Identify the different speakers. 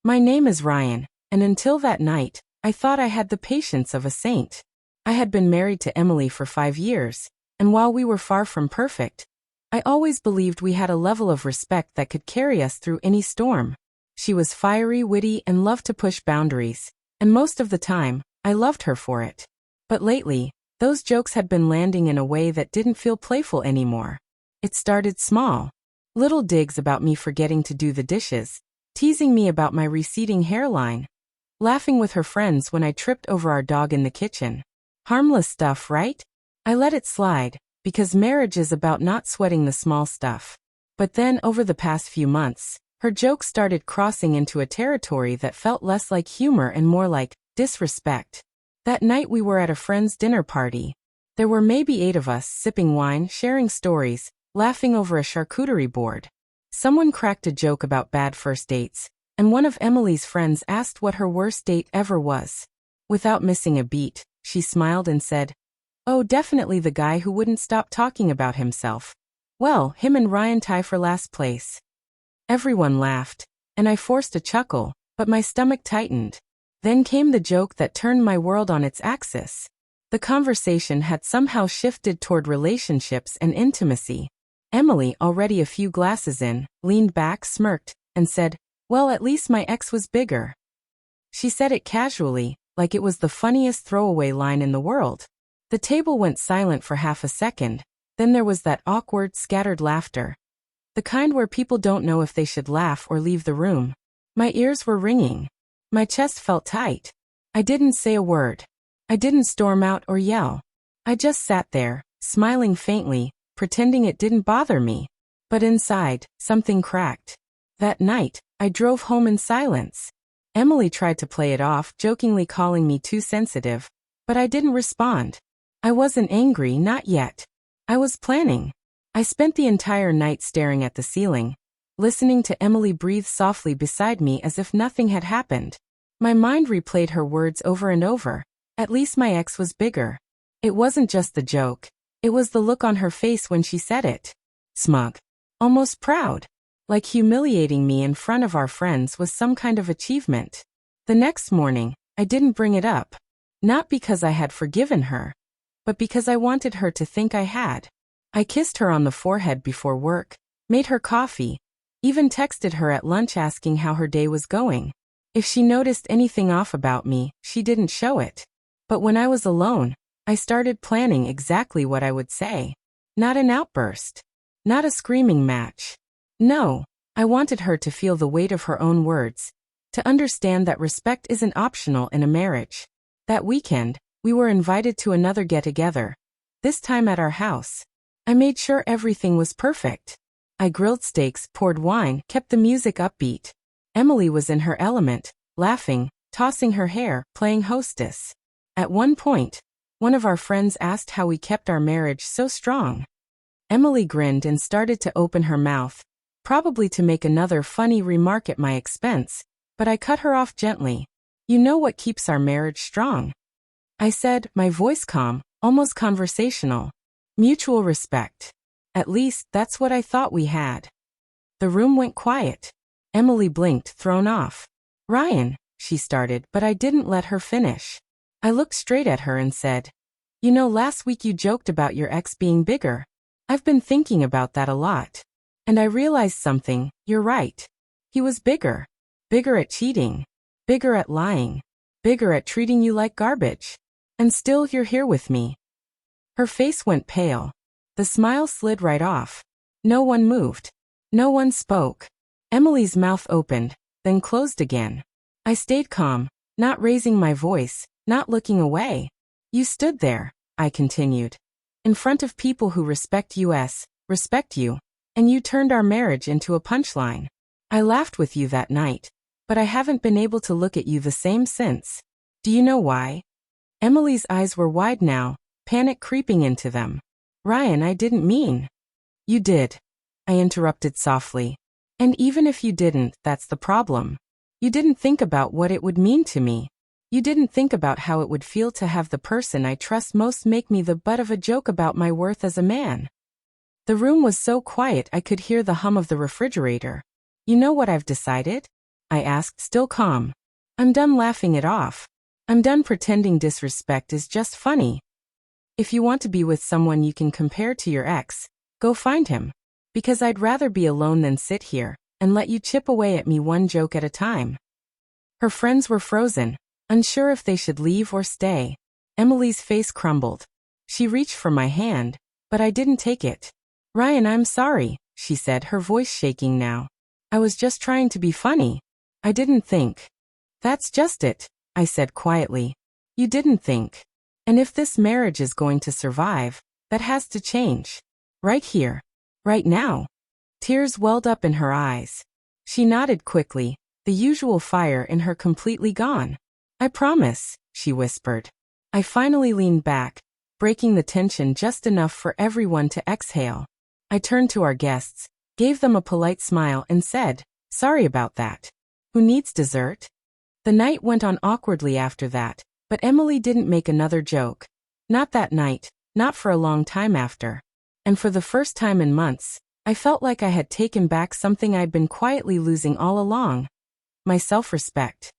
Speaker 1: My name is Ryan, and until that night, I thought I had the patience of a saint. I had been married to Emily for 5 years, and while we were far from perfect, I always believed we had a level of respect that could carry us through any storm. She was fiery, witty, and loved to push boundaries, and most of the time, I loved her for it. But lately, those jokes had been landing in a way that didn't feel playful anymore. It started small. Little digs about me forgetting to do the dishes, teasing me about my receding hairline, laughing with her friends when I tripped over our dog in the kitchen. Harmless stuff, right? I let it slide, because marriage is about not sweating the small stuff. But then, over the past few months, her jokes started crossing into a territory that felt less like humor and more like disrespect. That night we were at a friend's dinner party. There were maybe 8 of us, sipping wine, sharing stories, laughing over a charcuterie board. Someone cracked a joke about bad first dates, and one of Emily's friends asked what her worst date ever was. Without missing a beat, she smiled and said, "Oh, definitely the guy who wouldn't stop talking about himself. Well, him and Ryan tie for last place." Everyone laughed, and I forced a chuckle, but my stomach tightened. Then came the joke that turned my world on its axis. The conversation had somehow shifted toward relationships and intimacy. Emily, already a few glasses in, leaned back, smirked, and said, "Well, at least my ex was bigger." She said it casually, like it was the funniest throwaway line in the world. The table went silent for half a second, then there was that awkward, scattered laughter. The kind where people don't know if they should laugh or leave the room. My ears were ringing. My chest felt tight. I didn't say a word. I didn't storm out or yell. I just sat there, smiling faintly, pretending it didn't bother me. But inside, something cracked. That night, I drove home in silence. Emily tried to play it off, jokingly calling me too sensitive, but I didn't respond. I wasn't angry, not yet. I was planning. I spent the entire night staring at the ceiling, listening to Emily breathe softly beside me as if nothing had happened. My mind replayed her words over and over. At least my ex was bigger. It wasn't just the joke. It was the look on her face when she said it. Smug. Almost proud. Like humiliating me in front of our friends was some kind of achievement. The next morning, I didn't bring it up. Not because I had forgiven her, but because I wanted her to think I had. I kissed her on the forehead before work, made her coffee, even texted her at lunch asking how her day was going. If she noticed anything off about me, she didn't show it. But when I was alone, I started planning exactly what I would say. Not an outburst. Not a screaming match. No, I wanted her to feel the weight of her own words, to understand that respect isn't optional in a marriage. That weekend, we were invited to another get-together, this time at our house. I made sure everything was perfect. I grilled steaks, poured wine, kept the music upbeat. Emily was in her element, laughing, tossing her hair, playing hostess. At one point, one of our friends asked how we kept our marriage so strong. Emily grinned and started to open her mouth, probably to make another funny remark at my expense, but I cut her off gently. "You know what keeps our marriage strong?" I said, my voice calm, almost conversational. "Mutual respect. At least, that's what I thought we had." The room went quiet. Emily blinked, thrown off. "Ryan," she started, but I didn't let her finish. I looked straight at her and said, "You know, last week you joked about your ex being bigger. I've been thinking about that a lot. And I realized something. You're right. He was bigger. Bigger at cheating. Bigger at lying. Bigger at treating you like garbage. And still you're here with me." Her face went pale. The smile slid right off. No one moved. No one spoke. Emily's mouth opened, then closed again. I stayed calm, not raising my voice, not looking away. "You stood there," I continued, "in front of people who respect you, and you turned our marriage into a punchline. I laughed with you that night, but I haven't been able to look at you the same since. Do you know why?" Emily's eyes were wide now, panic creeping into them. "Ryan, I didn't mean." "You did," I interrupted softly. "And even if you didn't, that's the problem. You didn't think about what it would mean to me. You didn't think about how it would feel to have the person I trust most make me the butt of a joke about my worth as a man." The room was so quiet I could hear the hum of the refrigerator. "You know what I've decided?" I asked, still calm. I'm done laughing it off. I'm done pretending disrespect is just funny. If you want to be with someone you can compare to your ex, go find him. Because I'd rather be alone than sit here and let you chip away at me one joke at a time. Her friends were frozen, unsure if they should leave or stay. Emily's face crumbled. She reached for my hand, but I didn't take it. Ryan, I'm sorry, she said, her voice shaking now. I was just trying to be funny. I didn't think. That's just it, I said quietly. You didn't think. And if this marriage is going to survive, that has to change. Right here. Right now. Tears welled up in her eyes. She nodded quickly, the usual fire in her completely gone. I promise, she whispered. I finally leaned back, breaking the tension just enough for everyone to exhale. I turned to our guests, gave them a polite smile and said, sorry about that. Who needs dessert? The night went on awkwardly after that, but Emily didn't make another joke. Not that night, not for a long time after. And for the first time in months, I felt like I had taken back something I'd been quietly losing all along. My self-respect.